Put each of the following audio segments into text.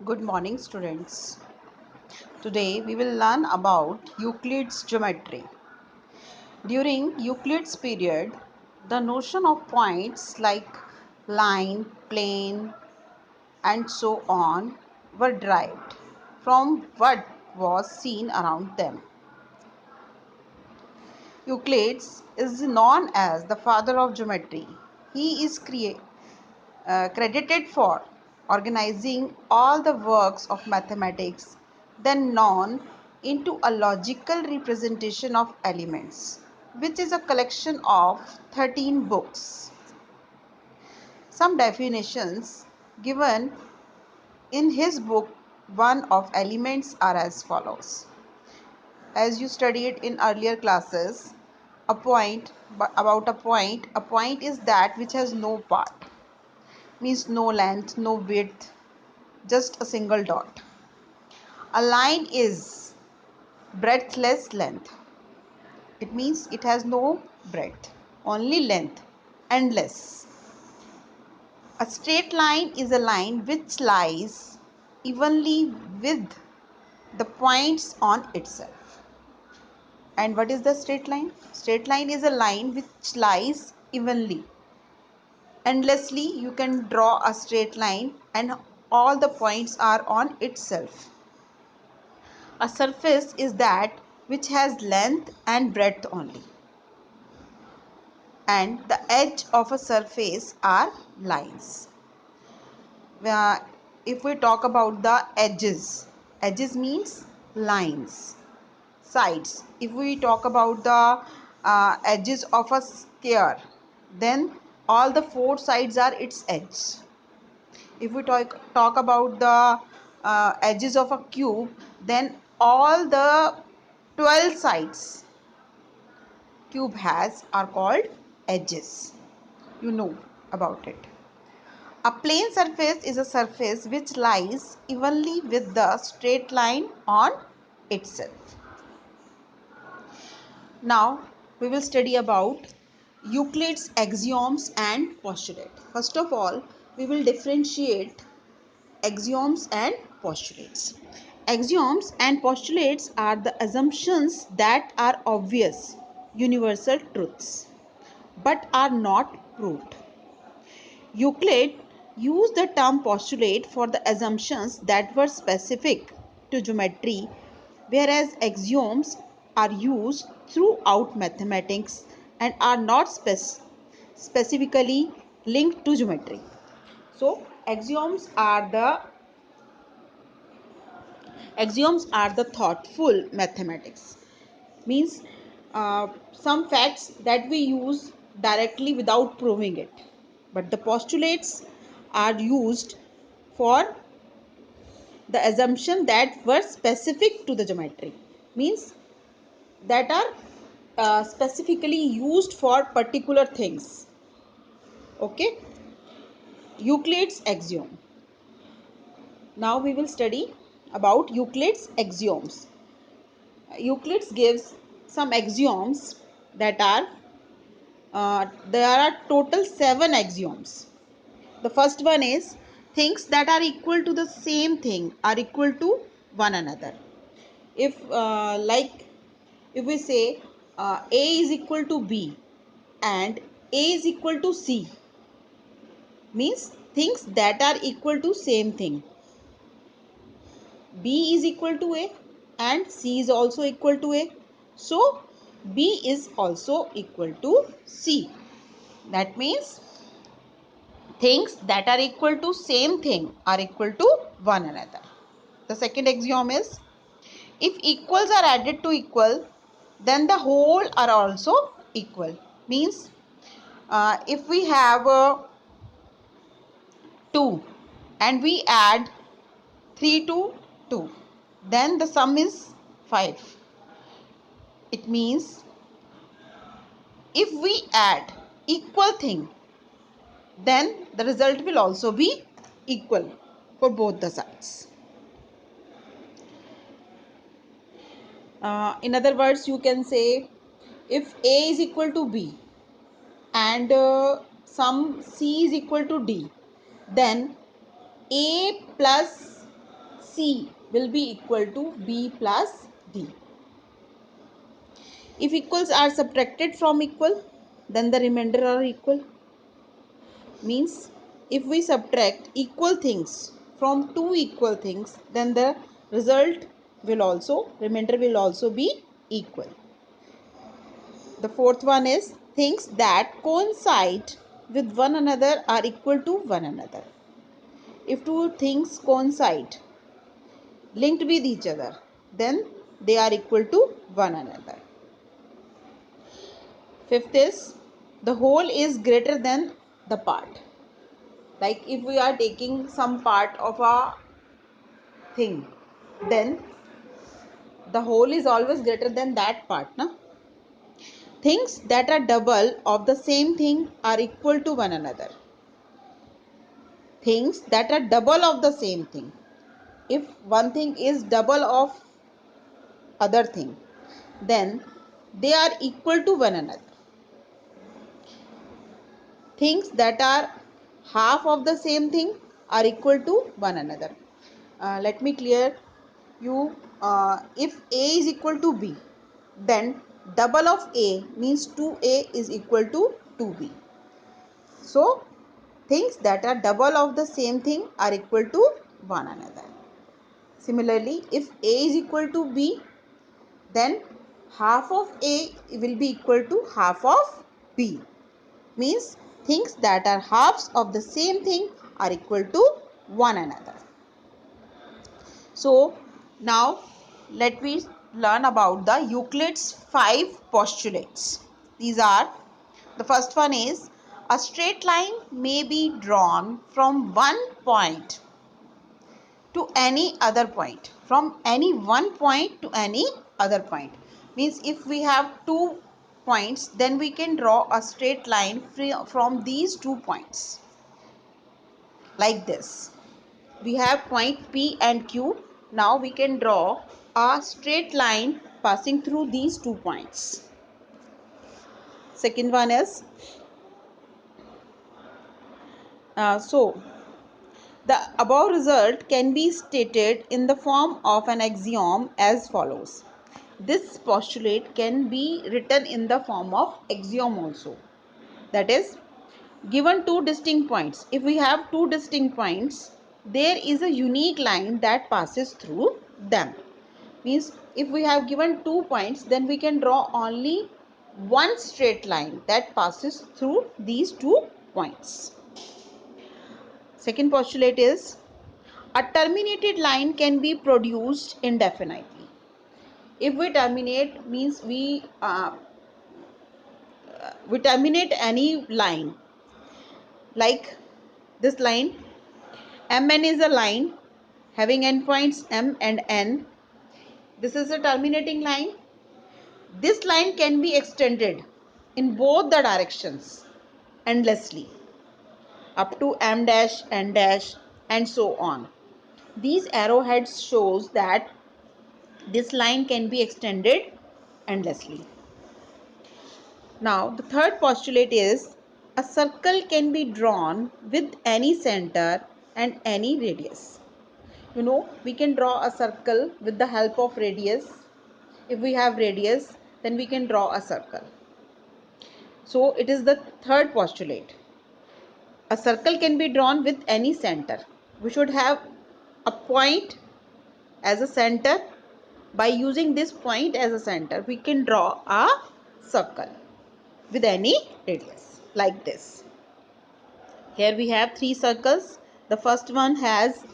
Good morning, students. Today we will learn about Euclid's geometry. During Euclid's period, the notion of points like line, plane, and so on were derived from what was seen around them. Euclid is known as the father of geometry. He is credited for organizing all the works of mathematics then known into a logical representation of elements, which is a collection of 13 books. Some definitions given in his book one of elements are as follows. As you studied in earlier classes, a point is that which has no part, means no length, no width, just a single dot. A line is breadthless length. It means it has no breadth, only length, endless. A straight line is a line which lies evenly with the points on itself. And what is the straight line? Straight line is a line which lies evenly. Endlessly, you can draw a straight line and all the points are on itself. A surface is that which has length and breadth only. And the edge of a surface are lines. If we talk about the edges means lines. Sides. If we talk about the edges of a square, then all the four sides are its edge. If we talk about the edges of a cube, then all the 12 sides cube has are called edges. You know about it. A plane surface is a surface which lies evenly with the straight line on itself. Now we will study about Euclid's axioms and postulate. First of all, we will differentiate axioms and postulates. Axioms and postulates are the assumptions that are obvious, universal truths, but are not proved. Euclid used the term postulate for the assumptions that were specific to geometry, whereas axioms are used throughout mathematics and are not specifically linked to geometry. So, axioms are the thoughtful mathematics, means some facts that we use directly without proving it, but the postulates are used for the assumption that were specific to the geometry, means that are specifically used for particular things. Okay, Euclid's axiom. Now we will study about Euclid's axioms. Euclid gives some axioms that are there are total 7 axioms. The first one is things that are equal to the same thing are equal to one another. If we say A is equal to B and A is equal to C, means things that are equal to same thing. B is equal to A and C is also equal to A. So B is also equal to C. That means things that are equal to same thing are equal to one another. The second axiom is if equals are added to equal, then the whole are also equal. Means if we have 2 and we add 3 to 2, then the sum is 5. It means if we add equal thing, then the result will also be equal for both the sides. In other words, you can say if A is equal to B and some C is equal to D, then A plus C will be equal to B plus D. If equals are subtracted from equal, then the remainder are equal. Means if we subtract equal things from two equal things, then the remainder will also be equal. The fourth one is things that coincide with one another are equal to one another. If two things coincide, linked with each other, then they are equal to one another. Fifth is the whole is greater than the part. Like if we are taking some part of a thing, then the whole is always greater than that part. Na? Things that are double of the same thing are equal to one another. Things that are double of the same thing. If one thing is double of other thing, then they are equal to one another. Things that are half of the same thing are equal to one another. Let me clear you. If A is equal to B, then double of A means 2A is equal to 2B. So things that are double of the same thing are equal to one another. Similarly, if A is equal to B, then half of A will be equal to half of B. Means things that are halves of the same thing are equal to one another. So now let me learn about the Euclid's 5 postulates. These are, the first one is a straight line may be drawn from one point to any other point, from any one point to any other point. Means if we have 2 points, then we can draw a straight line from these 2 points like this. We have point P and Q. Now we can draw a straight line passing through these 2 points. Second one is the above result can be stated in the form of an axiom as follows. This postulate can be written in the form of axiom also. That is, given two distinct points, if we have two distinct points, there is a unique line that passes through them. Means if we have given 2 points, then we can draw only one straight line that passes through these 2 points. Second postulate is a terminated line can be produced indefinitely. If we terminate, means we terminate any line, like this line. Mn is a line having endpoints M and N. This is a terminating line. This line can be extended in both the directions endlessly up to M dash, N dash, and so on. These arrowheads shows that this line can be extended endlessly. Now the third postulate is a circle can be drawn with any center and any radius. We can draw a circle with the help of radius. If we have radius, then we can draw a circle. So it is the third postulate. A circle can be drawn with any center. We should have a point as a center. By using this point as a center, we can draw a circle with any radius like this. Here we have 3 circles. The first one has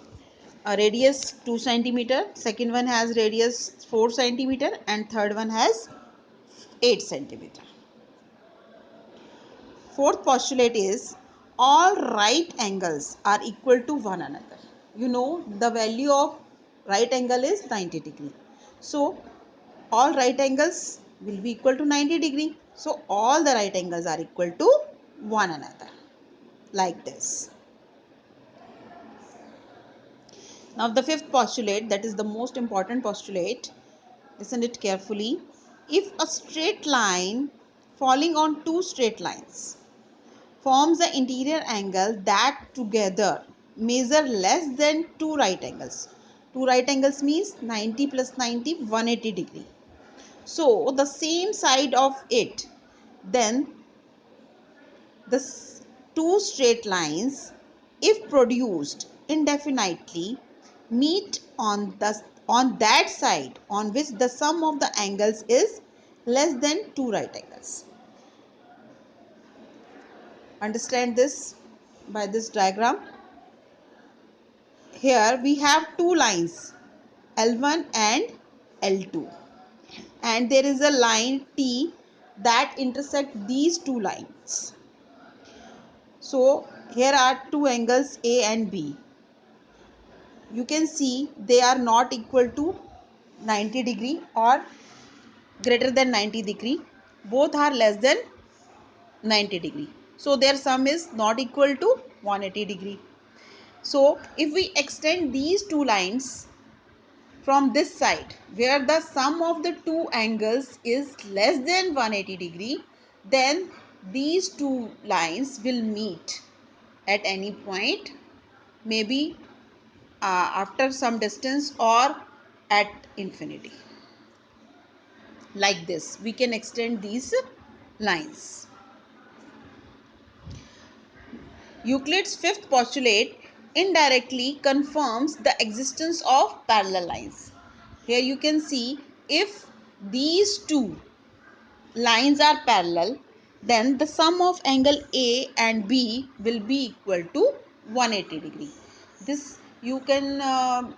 a radius 2 centimeter, second one has radius 4 centimeter, and third one has 8 centimeter. Fourth postulate is all right angles are equal to one another. The value of right angle is 90 degree. So all right angles will be equal to 90 degree. So all the right angles are equal to one another like this. Now the fifth postulate, that is the most important postulate, listen it carefully. If a straight line falling on two straight lines forms the interior angle that together measure less than two right angles. Two right angles means 90 plus 90, 180 degree. So the same side of it, then the two straight lines, if produced indefinitely, meet on that side on which the sum of the angles is less than two right angles. Understand this by this diagram. Here we have two lines, L1 and L2, and there is a line T that intersect these two lines. So here are two angles A and B. You can see they are not equal to 90 degree or greater than 90 degree. Both are less than 90 degree. So their sum is not equal to 180 degree. So if we extend these two lines from this side where the sum of the two angles is less than 180 degree, then these two lines will meet at any point, maybe after some distance or at infinity. Like this we can extend these lines. Euclid's fifth postulate indirectly confirms the existence of parallel lines. Here you can see, if these two lines are parallel, then the sum of angle A and B will be equal to 180 degree. This you can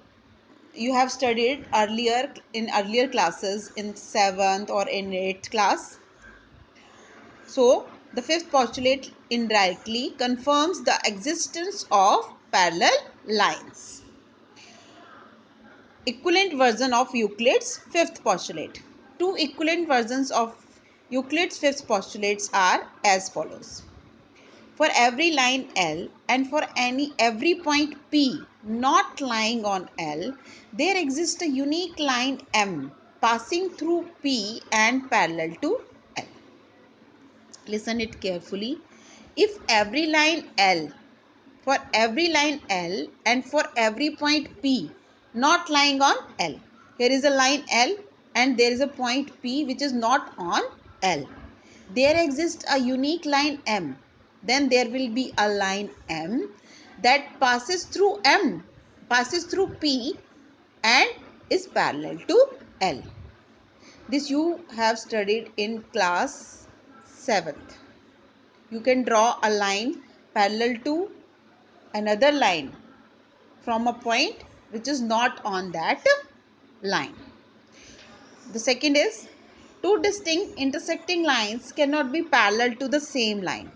you have studied earlier in earlier classes in 7th or in 8th class. So the fifth postulate indirectly confirms the existence of parallel lines. Equivalent version of Euclid's fifth postulate. Two equivalent versions of Euclid's fifth postulates are as follows. For every line L and for every point P not lying on L, there exists a unique line M passing through P and parallel to L. Listen it carefully. If every line L, for every line L and for every point P not lying on L, here is a line L and there is a point P which is not on L, there exists a unique line M, then there will be a line M that passes through P and is parallel to L. This you have studied in class 7th. You can draw a line parallel to another line from a point which is not on that line. The second is, two distinct intersecting lines cannot be parallel to the same line.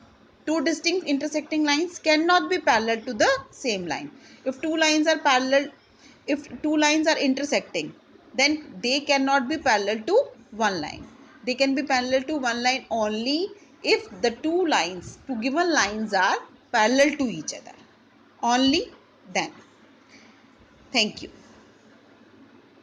Two distinct intersecting lines cannot be parallel to the same line. If two lines are intersecting, then they cannot be parallel to one line. They can be parallel to one line only if the two given lines are parallel to each other. Only then. Thank you.